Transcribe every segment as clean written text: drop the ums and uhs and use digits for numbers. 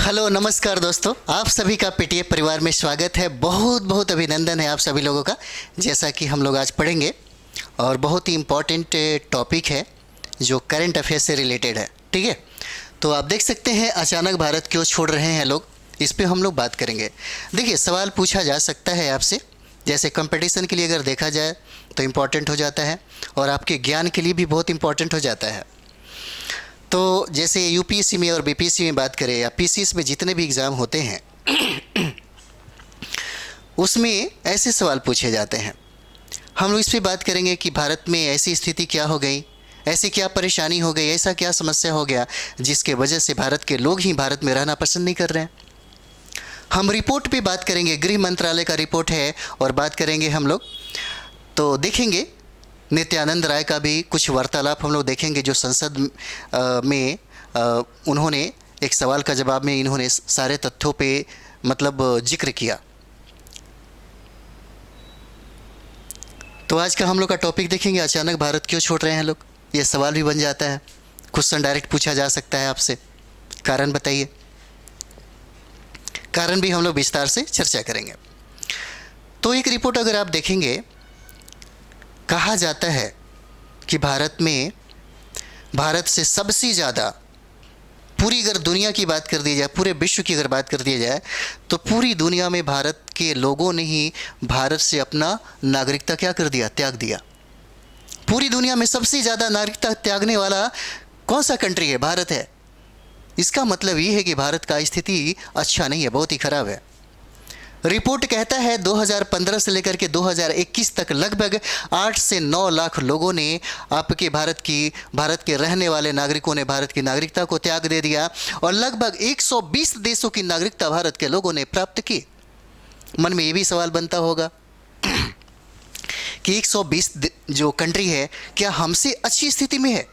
Hello नमस्कार दोस्तों, आप सभी का पीटीए परिवार में स्वागत है। बहुत बहुत अभिनंदन है आप सभी लोगों का। जैसा कि हम लोग आज पढ़ेंगे और बहुत ही इम्पॉर्टेंट टॉपिक है जो करंट अफेयर से रिलेटेड है। ठीक है, तो आप देख सकते हैं अचानक भारत क्यों छोड़ रहे हैं लोग, इस पे हम लोग बात करेंगे। देखिए, सवाल पूछा जा सकता है आपसे, जैसे कंपटीशन के लिए अगर देखा जाए तो इम्पॉर्टेंट हो जाता है और आपके ज्ञान के लिए भी बहुत इम्पॉर्टेंट हो जाता है। तो जैसे यूपीएससी में और बीपीएससी में बात करें या पीसीएस में जितने भी एग्ज़ाम होते हैं उसमें ऐसे सवाल पूछे जाते हैं। हम लोग इस पे बात करेंगे कि भारत में ऐसी स्थिति क्या हो गई, ऐसी क्या परेशानी हो गई, ऐसा क्या समस्या हो गया जिसके वजह से भारत के लोग ही भारत में रहना पसंद नहीं कर रहे हैं। हम रिपोर्ट पे बात करेंगे, गृह मंत्रालय का रिपोर्ट है और बात करेंगे हम लोग। तो देखेंगे नित्यानंद राय का भी कुछ वार्तालाप हम लोग देखेंगे, जो संसद में उन्होंने एक सवाल का जवाब में इन्होंने सारे तथ्यों पे मतलब जिक्र किया। तो आज का हम लोग का टॉपिक देखेंगे, अचानक भारत क्यों छोड़ रहे हैं लोग। ये सवाल भी बन जाता है, क्वेश्चन डायरेक्ट पूछा जा सकता है आपसे, कारण बताइए। कारण भी हम लोग विस्तार से चर्चा करेंगे। तो एक रिपोर्ट अगर आप देखेंगे, कहा जाता है कि भारत से सबसे ज़्यादा, पूरी अगर दुनिया की बात कर दी जाए, पूरे विश्व की अगर बात कर दी जाए, तो पूरी दुनिया में भारत के लोगों ने ही भारत से अपना नागरिकता क्या कर दिया, त्याग दिया। पूरी दुनिया में सबसे ज़्यादा नागरिकता त्यागने वाला कौन सा कंट्री है? भारत है। इसका मतलब ये है कि भारत का स्थिति अच्छा नहीं है, बहुत ही ख़राब है। रिपोर्ट कहता है 2015 से लेकर के 2021 तक लगभग 8 से 9 लाख लोगों ने आपके भारत के रहने वाले नागरिकों ने भारत की नागरिकता को त्याग दे दिया और लगभग 120 देशों की नागरिकता भारत के लोगों ने प्राप्त की। मन में ये भी सवाल बनता होगा कि 120 जो कंट्री है, क्या हमसे अच्छी स्थिति में है?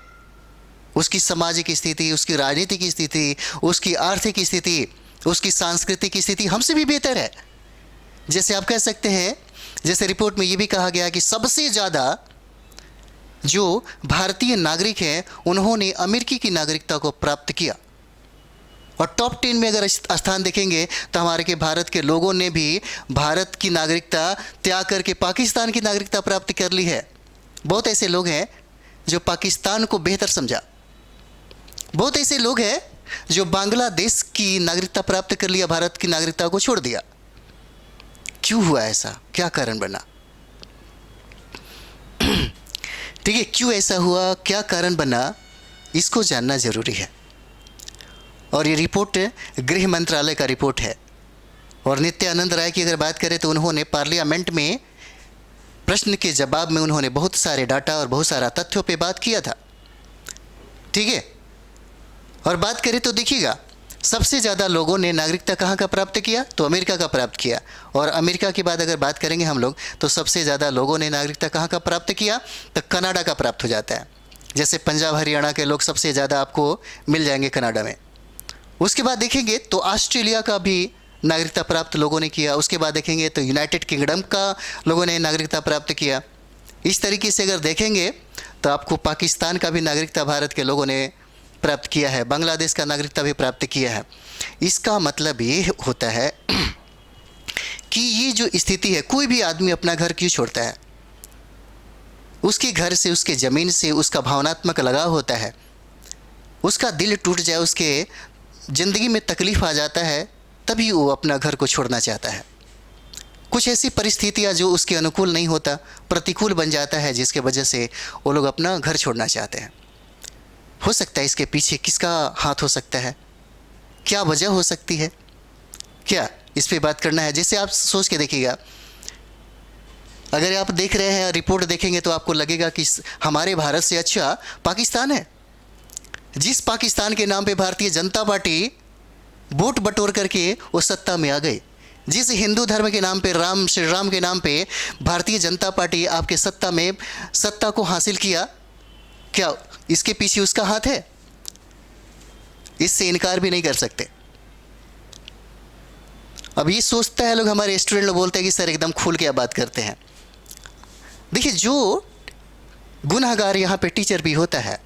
उसकी सामाजिक स्थिति, उसकी राजनीतिक स्थिति, उसकी आर्थिक स्थिति, उसकी सांस्कृतिक स्थिति हमसे भी बेहतर है। जैसे आप कह सकते हैं, जैसे रिपोर्ट में ये भी कहा गया कि सबसे ज़्यादा जो भारतीय नागरिक हैं उन्होंने अमेरिकी की नागरिकता को प्राप्त किया। और टॉप 10 में अगर स्थान देखेंगे तो हमारे के भारत के लोगों ने भी भारत की नागरिकता त्याग करके पाकिस्तान की नागरिकता प्राप्त कर ली है। बहुत ऐसे लोग हैं जो पाकिस्तान को बेहतर समझा, बहुत ऐसे लोग हैं जो बांग्लादेश की नागरिकता प्राप्त कर लिया, भारत की नागरिकता को छोड़ दिया। क्यों हुआ ऐसा, क्या कारण बना? ठीक है, क्यों ऐसा हुआ, क्या कारण बना, इसको जानना जरूरी है। और ये रिपोर्ट गृह मंत्रालय का रिपोर्ट है। और नित्यानंद राय की अगर बात करें तो उन्होंने पार्लियामेंट में प्रश्न के जवाब में उन्होंने बहुत सारे डाटा और बहुत सारा तथ्यों पे बात किया था। ठीक है, और बात करें तो देखिएगा, सबसे ज़्यादा लोगों ने नागरिकता कहाँ का प्राप्त किया, तो अमेरिका का प्राप्त किया। और अमेरिका के बाद अगर बात करेंगे हम लोग, तो सबसे ज़्यादा लोगों ने नागरिकता कहाँ का प्राप्त किया, तो कनाडा का प्राप्त हो जाता है। जैसे पंजाब हरियाणा के लोग सबसे ज़्यादा आपको मिल जाएंगे कनाडा में। उसके बाद देखेंगे तो ऑस्ट्रेलिया का भी नागरिकता प्राप्त लोगों ने किया। उसके बाद देखेंगे तो यूनाइटेड किंगडम का लोगों ने नागरिकता प्राप्त किया। इस तरीके से अगर देखेंगे तो आपको पाकिस्तान का भी नागरिकता भारत के लोगों ने प्राप्त किया है, बांग्लादेश का नागरिकता भी प्राप्त किया है। इसका मतलब ये होता है कि ये जो स्थिति है, कोई भी आदमी अपना घर क्यों छोड़ता है? उसके घर से, उसके ज़मीन से उसका भावनात्मक लगाव होता है। उसका दिल टूट जाए, उसके ज़िंदगी में तकलीफ़ आ जाता है, तभी वो अपना घर को छोड़ना चाहता है। कुछ ऐसी परिस्थितियाँ जो उसके अनुकूल नहीं होता, प्रतिकूल बन जाता है, जिसके वजह से वो लोग अपना घर छोड़ना चाहते हैं। हो सकता है इसके पीछे किसका हाथ हो सकता है, क्या वजह हो सकती है, क्या इस पे बात करना है। जैसे आप सोच के देखिएगा, अगर आप देख रहे हैं रिपोर्ट देखेंगे तो आपको लगेगा कि हमारे भारत से अच्छा पाकिस्तान है। जिस पाकिस्तान के नाम पे भारतीय जनता पार्टी वोट बटोर करके वो सत्ता में आ गई, जिस हिंदू धर्म के नाम पे, श्री राम के नाम पे भारतीय जनता पार्टी आपके सत्ता को हासिल किया, क्या इसके पीछे उसका हाथ है? इससे इनकार भी नहीं कर सकते। अब ये सोचता है लोग, हमारे स्टूडेंट लोग बोलते हैं कि सर एकदम खुल के आप बात करते हैं। देखिए, जो गुनहगार यहाँ पे टीचर भी होता है,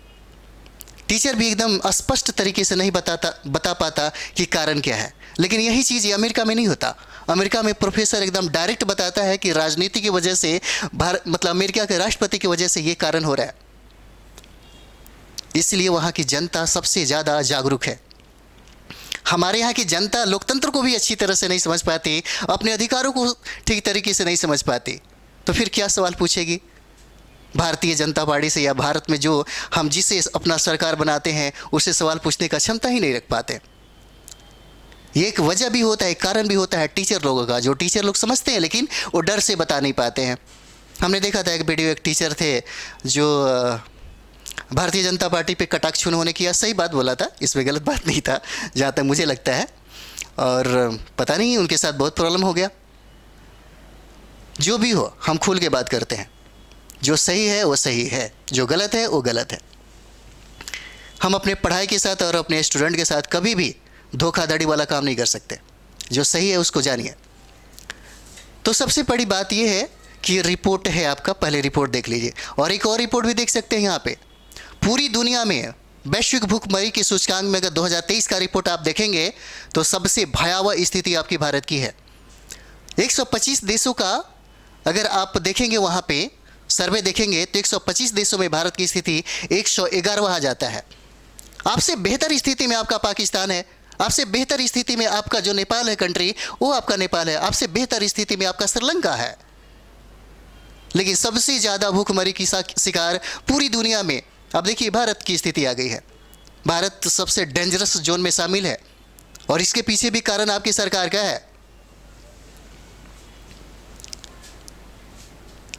टीचर भी एकदम स्पष्ट तरीके से नहीं बता पाता कि कारण क्या है। लेकिन यही चीज़ अमेरिका में नहीं होता। अमेरिका में प्रोफेसर एकदम डायरेक्ट बताता है कि राजनीति की वजह से मतलब अमेरिका के राष्ट्रपति की वजह से ये कारण हो रहा है। इसलिए वहाँ की जनता सबसे ज़्यादा जागरूक है। हमारे यहाँ की जनता लोकतंत्र को भी अच्छी तरह से नहीं समझ पाती, अपने अधिकारों को ठीक तरीके से नहीं समझ पाती, तो फिर क्या सवाल पूछेगी भारतीय जनता पार्टी से, या भारत में जो हम जिसे अपना सरकार बनाते हैं उसे सवाल पूछने का क्षमता ही नहीं रख पाते। ये एक वजह भी होता है, एक कारण भी होता है टीचर लोगों का, जो टीचर लोग समझते हैं लेकिन वो डर से बता नहीं पाते हैं। हमने देखा था एक वीडियो, एक टीचर थे जो भारतीय जनता पार्टी पे कटाक्ष उन्होंने किया, सही बात बोला था, इसमें गलत बात नहीं था जहाँ तक मुझे लगता है, और पता नहीं उनके साथ बहुत प्रॉब्लम हो गया। जो भी हो, हम खुल के बात करते हैं, जो सही है वो सही है, जो गलत है वो गलत है। हम अपने पढ़ाई के साथ और अपने स्टूडेंट के साथ कभी भी धोखाधड़ी वाला काम नहीं कर सकते। जो सही है उसको जानिए। तो सबसे बड़ी बात यह है कि रिपोर्ट है आपका, पहले रिपोर्ट देख लीजिए। और एक और रिपोर्ट भी देख सकते हैं यहाँ पे, पूरी दुनिया में वैश्विक भूखमरी के सूचकांक में अगर 2023 का रिपोर्ट आप देखेंगे तो सबसे भयावह स्थिति आपकी भारत की है। 125 देशों का अगर आप देखेंगे, वहाँ पे सर्वे देखेंगे तो 125 देशों में भारत की स्थिति 111वां आ जाता है। आपसे बेहतर स्थिति में आपका पाकिस्तान है, आपसे बेहतर स्थिति में आपका जो नेपाल है कंट्री, वो आपका नेपाल है, आपसे बेहतर स्थिति में आपका श्रीलंका है। लेकिन सबसे ज़्यादा भूखमरी की शिकार पूरी दुनिया में, अब देखिए भारत की स्थिति आ गई है। भारत सबसे डेंजरस जोन में शामिल है, और इसके पीछे भी कारण आपकी सरकार का है।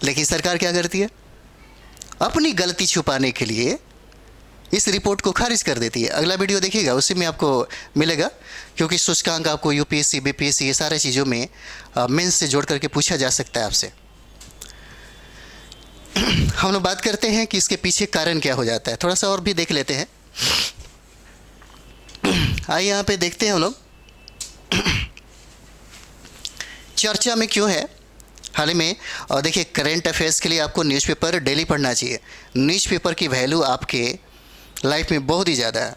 लेकिन सरकार क्या करती है, अपनी गलती छुपाने के लिए इस रिपोर्ट को खारिज कर देती है। अगला वीडियो देखिएगा, उसी में आपको मिलेगा, क्योंकि सूचकांक आपको यूपीएससी, बीपीएससी, ये सारे चीज़ों में मेंस से जोड़ करके पूछा जा सकता है आपसे। हम लोग बात करते हैं कि इसके पीछे कारण क्या हो जाता है, थोड़ा सा और भी देख लेते हैं। आइए यहाँ पे देखते हैं हम लोग चर्चा में क्यों है हाल ही में। और देखिए, करंट अफेयर्स के लिए आपको न्यूज़पेपर डेली पढ़ना चाहिए। न्यूज़पेपर की वैल्यू आपके लाइफ में बहुत ही ज़्यादा है।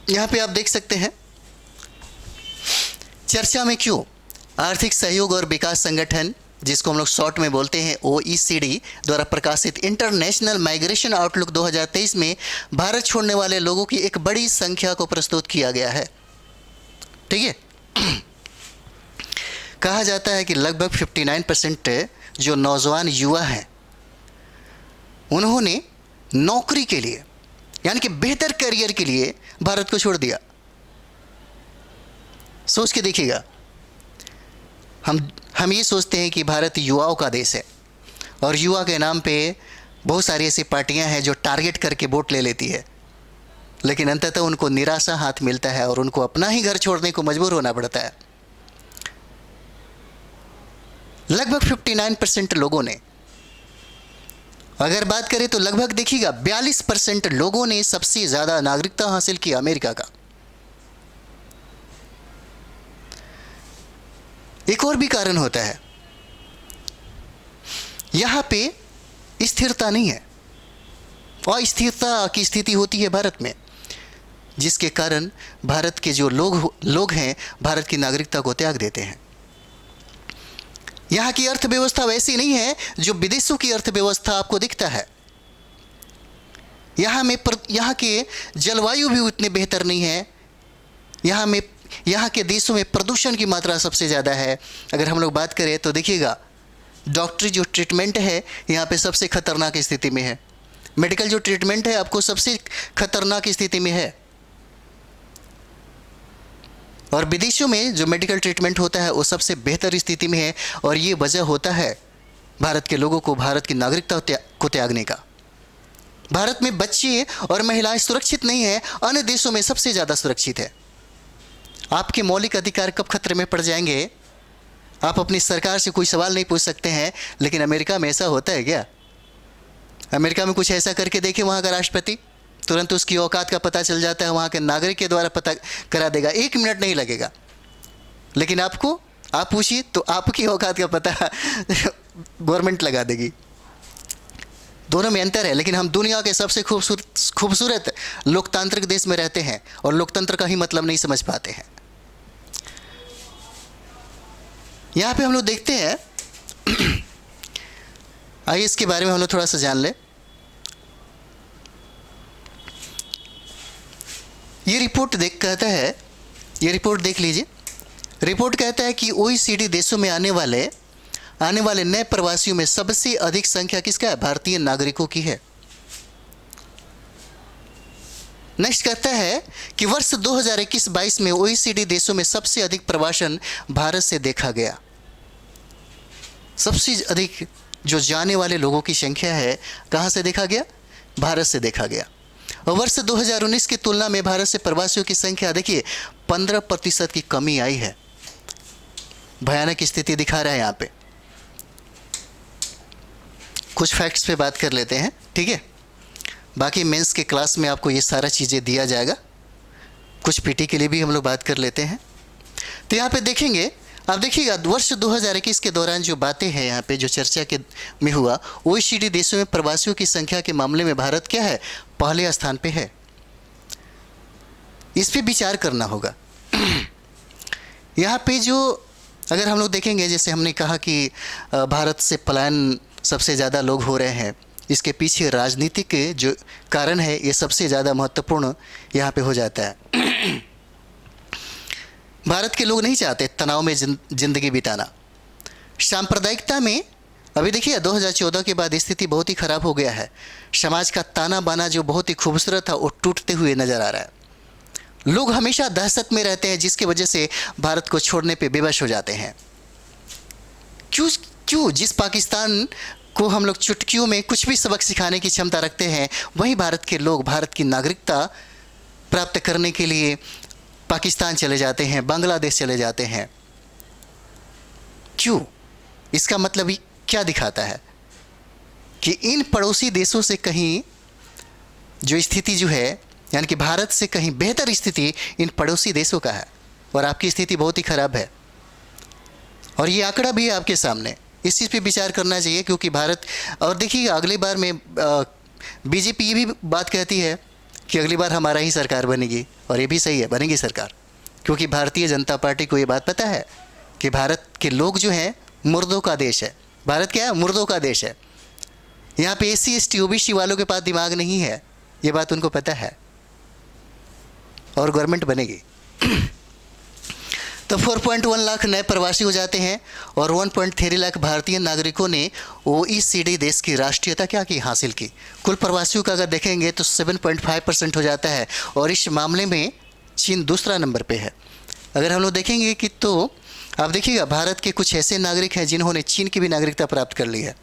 यहाँ पे आप देख सकते हैं चर्चा में क्यों, आर्थिक सहयोग और विकास संगठन, जिसको हम लोग शॉर्ट में बोलते हैं OECD, द्वारा प्रकाशित इंटरनेशनल माइग्रेशन आउटलुक 2023 में भारत छोड़ने वाले लोगों की एक बड़ी संख्या को प्रस्तुत किया गया है। ठीक है, कहा जाता है कि लगभग 59% जो नौजवान युवा हैं उन्होंने नौकरी के लिए, यानी कि बेहतर करियर के लिए भारत को छोड़ दिया। सोच के देखिएगा, हम ये सोचते हैं कि भारत युवाओं का देश है, और युवा के नाम पे बहुत सारी ऐसी पार्टियां हैं जो टारगेट करके वोट ले लेती है, लेकिन अंततः उनको निराशा हाथ मिलता है और उनको अपना ही घर छोड़ने को मजबूर होना पड़ता है। लगभग 59% लोगों ने, अगर बात करें तो लगभग देखिएगा 42% लोगों ने सबसे ज़्यादा नागरिकता हासिल की अमेरिका का। एक और भी कारण होता है, यहाँ पे स्थिरता नहीं है, अस्थिरता की स्थिति होती है भारत में, जिसके कारण भारत के जो लोग हैं भारत की नागरिकता को त्याग देते हैं। यहाँ की अर्थव्यवस्था वैसी नहीं है जो विदेशों की अर्थव्यवस्था आपको दिखता है। यहाँ के जलवायु भी उतने बेहतर नहीं है। यहाँ के देशों में प्रदूषण की मात्रा सबसे ज़्यादा है। अगर हम लोग बात करें तो देखिएगा, डॉक्टरी जो ट्रीटमेंट है यहाँ पे सबसे खतरनाक स्थिति में है। मेडिकल जो ट्रीटमेंट है आपको सबसे खतरनाक स्थिति में है, और विदेशों में जो मेडिकल ट्रीटमेंट होता है वो सबसे बेहतर स्थिति में है। और ये वजह होता है भारत के लोगों को भारत की नागरिकता को त्यागने का। भारत में बच्चे और महिलाएं सुरक्षित नहीं है, अन्य देशों में सबसे ज़्यादा सुरक्षित है। आपके मौलिक अधिकार कब खतरे में पड़ जाएंगे, आप अपनी सरकार से कोई सवाल नहीं पूछ सकते हैं। लेकिन अमेरिका में ऐसा होता है क्या? अमेरिका में कुछ ऐसा करके देखे वहाँ का राष्ट्रपति, तुरंत उसकी औकात का पता चल जाता है, वहाँ के नागरिक के द्वारा पता करा देगा, 1 मिनट नहीं लगेगा। लेकिन आप पूछिए तो आपकी औकात का पता गवर्नमेंट लगा देगी। दोनों में अंतर है, लेकिन हम दुनिया के सबसे खूबसूरत लोकतांत्रिक देश में रहते हैं और लोकतंत्र का ही मतलब नहीं समझ पाते हैं। यहाँ पे हम लोग देखते हैं, आइए इसके बारे में हम लोग थोड़ा सा जान लें। ये रिपोर्ट देख लीजिए। रिपोर्ट कहता है कि OECD देशों में आने वाले नए प्रवासियों में सबसे अधिक संख्या किसका है? भारतीय नागरिकों की है। नेक्स्ट कहता है कि वर्ष 2021-22 में OECD देशों में सबसे अधिक प्रवासन भारत से देखा गया। सबसे अधिक जो जाने वाले लोगों की संख्या है, कहाँ से देखा गया? भारत से देखा गया। और वर्ष 2019 की तुलना में भारत से प्रवासियों की संख्या देखिए 15% की कमी आई है। भयानक स्थिति दिखा रहा है यहाँ पे। कुछ फैक्ट्स पे बात कर लेते हैं, ठीक है। बाकी मेंस के क्लास में आपको ये सारा चीज़ें दिया जाएगा। कुछ पीटी के लिए भी हम लोग बात कर लेते हैं। तो यहाँ पे देखेंगे, आप देखिएगा वर्ष 2021 के दौरान जो बातें हैं यहाँ पे जो चर्चा के में हुआ, OECD देशों में प्रवासियों की संख्या के मामले में भारत क्या है? पहले स्थान पे है। इस पे विचार करना होगा। यहाँ पे जो अगर हम लोग देखेंगे, जैसे हमने कहा कि भारत से पलायन सबसे ज़्यादा लोग हो रहे हैं, इसके पीछे राजनीतिक जो कारण है ये सबसे ज़्यादा महत्वपूर्ण यहाँ पे हो जाता है। भारत के लोग नहीं चाहते तनाव में जिंदगी बिताना। सांप्रदायिकता में अभी देखिए 2014 के बाद स्थिति बहुत ही ख़राब हो गया है। समाज का ताना बाना जो बहुत ही खूबसूरत था वो टूटते हुए नज़र आ रहा है। लोग हमेशा दहशत में रहते हैं, जिसकी वजह से भारत को छोड़ने पे बेबस हो जाते हैं। क्यों जिस पाकिस्तान को हम लोग चुटकियों में कुछ भी सबक सिखाने की क्षमता रखते हैं, वहीं भारत के लोग भारत की नागरिकता प्राप्त करने के लिए पाकिस्तान चले जाते हैं, बांग्लादेश चले जाते हैं। क्यों? इसका मतलब क्या दिखाता है कि इन पड़ोसी देशों से कहीं जो स्थिति जो है, यानी कि भारत से कहीं बेहतर स्थिति इन पड़ोसी देशों का है और आपकी स्थिति बहुत ही ख़राब है। और ये आंकड़ा भी है आपके सामने। इस चीज़ पे विचार करना चाहिए, क्योंकि भारत, और देखिए अगली बार में बीजेपी ये भी बात कहती है कि अगली बार हमारा ही सरकार बनेगी, और ये भी सही है, बनेगी सरकार, क्योंकि भारतीय जनता पार्टी को ये बात पता है कि भारत के लोग जो हैं मुर्दों का देश है। भारत क्या है? मुर्दों का देश है। यहाँ पे SC ST OBC वालों के पास दिमाग नहीं है, ये बात उनको पता है, और गवर्नमेंट बनेगी। तो 4.1 लाख नए प्रवासी हो जाते हैं और 1.3 लाख भारतीय नागरिकों ने OECD देश की राष्ट्रीयता क्या की? हासिल की। कुल प्रवासियों का अगर देखेंगे तो 7.5% हो जाता है, और इस मामले में चीन दूसरा नंबर पे है। अगर हम लोग देखेंगे कि तो आप देखिएगा भारत के कुछ ऐसे नागरिक हैं जिन्होंने चीन की भी नागरिकता प्राप्त कर ली है,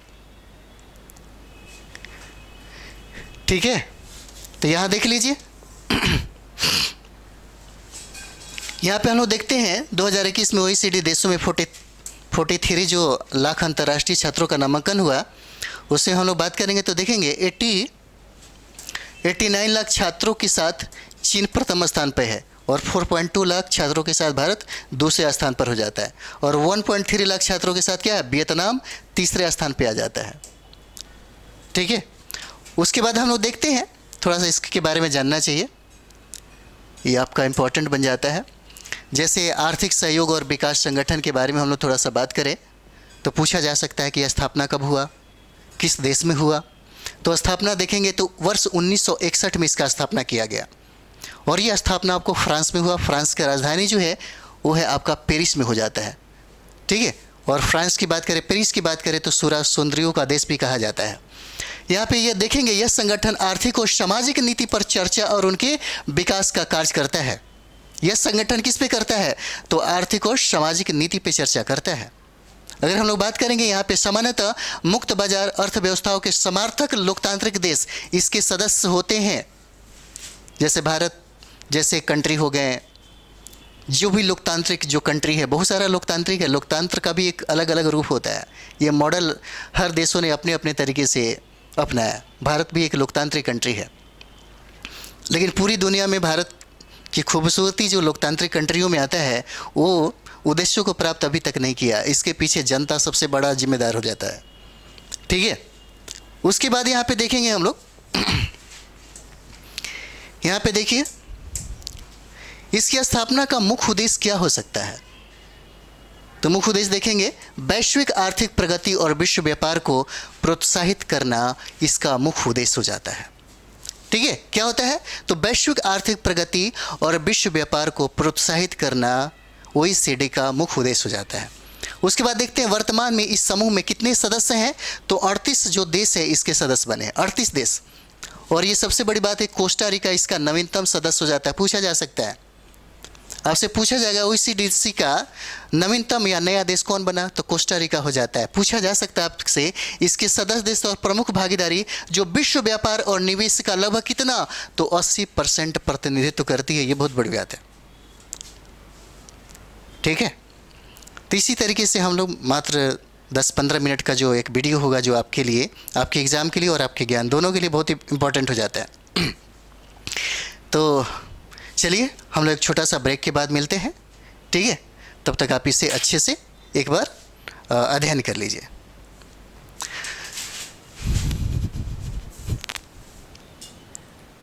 ठीक है। तो यहाँ देख लीजिए, यहाँ पे हम लोग देखते हैं 2021 में OECD देशों में 43 जो लाख अंतर्राष्ट्रीय छात्रों का नामांकन हुआ, उससे हम लोग बात करेंगे तो देखेंगे 89 लाख छात्रों के साथ चीन प्रथम स्थान पर है, और 4.2 लाख छात्रों के साथ भारत दूसरे स्थान पर हो जाता है, और 1.3 लाख छात्रों के साथ क्या है? वियतनाम तीसरे स्थान पर आ जाता है, ठीक है। उसके बाद हम लोग देखते हैं, थोड़ा सा इसके बारे में जानना चाहिए, ये आपका इम्पोर्टेंट बन जाता है। जैसे आर्थिक सहयोग और विकास संगठन के बारे में हम लोग थोड़ा सा बात करें तो पूछा जा सकता है कि यह स्थापना कब हुआ, किस देश में हुआ। तो स्थापना देखेंगे तो वर्ष 1961 में इसका स्थापना किया गया, और यह स्थापना आपको फ्रांस में हुआ। फ्रांस की राजधानी जो है वो है आपका पेरिस में हो जाता है, ठीक है। और फ्रांस की बात करें, पेरिस की बात करें तो सूरज सुंदरियों का देश भी कहा जाता है। यहाँ पे ये देखेंगे यह संगठन आर्थिक और सामाजिक नीति पर चर्चा और उनके विकास का कार्य करता है। यह संगठन किस पे करता है? तो आर्थिक और सामाजिक नीति पे चर्चा करता है। अगर हम लोग बात करेंगे यहाँ पे सामान्यतः मुक्त बाजार अर्थव्यवस्थाओं के समर्थक लोकतांत्रिक देश इसके सदस्य होते हैं, जैसे भारत जैसे कंट्री हो गए। जो भी लोकतांत्रिक जो कंट्री है, बहुत सारा लोकतांत्रिक है, लोकतंत्र का भी एक अलग अलग रूप होता है। ये मॉडल हर देशों ने अपने अपने तरीके से अपनाया। भारत भी एक लोकतांत्रिक कंट्री है, लेकिन पूरी दुनिया में भारत की खूबसूरती जो लोकतांत्रिक कंट्रियों में आता है वो उद्देश्यों को प्राप्त अभी तक नहीं किया। इसके पीछे जनता सबसे बड़ा जिम्मेदार हो जाता है, ठीक है। उसके बाद यहाँ पे देखेंगे हम लोग, यहाँ पे देखिए इसकी स्थापना का मुख्य उद्देश्य क्या हो सकता है। तो मुख्य उद्देश्य देखेंगे, वैश्विक आर्थिक प्रगति और विश्व व्यापार को प्रोत्साहित करना इसका मुख्य उद्देश्य हो जाता है। ठीक है, क्या होता है? तो वैश्विक आर्थिक प्रगति और विश्व व्यापार को प्रोत्साहित करना OECD का मुख्य उद्देश्य हो जाता है। उसके बाद देखते हैं वर्तमान में इस समूह में कितने सदस्य हैं। तो 38 जो देश है इसके सदस्य बने, 38 देश। और ये सबसे बड़ी बात है, कोस्टा रिका इसका नवीनतम सदस्य हो जाता है। पूछा जा सकता है, आपसे पूछा जाएगा OECD का नवीनतम या नया देश कौन बना, तो कोस्टा रिका हो जाता है। पूछा जा सकता है आपसे, इसके सदस्य देश और प्रमुख भागीदारी जो विश्व व्यापार और निवेश का लगभग कितना, तो 80% प्रतिनिधित्व करती है। ये बहुत बड़ी बात है। ठीक है, तो इसी तरीके से हम लोग मात्र 10-15 मिनट का जो एक वीडियो होगा, जो आपके लिए, आपके एग्ज़ाम के लिए और आपके ज्ञान दोनों के लिए बहुत ही इम्पोर्टेंट हो जाता है। तो चलिए हम लोग एक छोटा सा ब्रेक के बाद मिलते हैं। ठीक है, तब तक आप इसे अच्छे से एक बार अध्ययन कर लीजिए।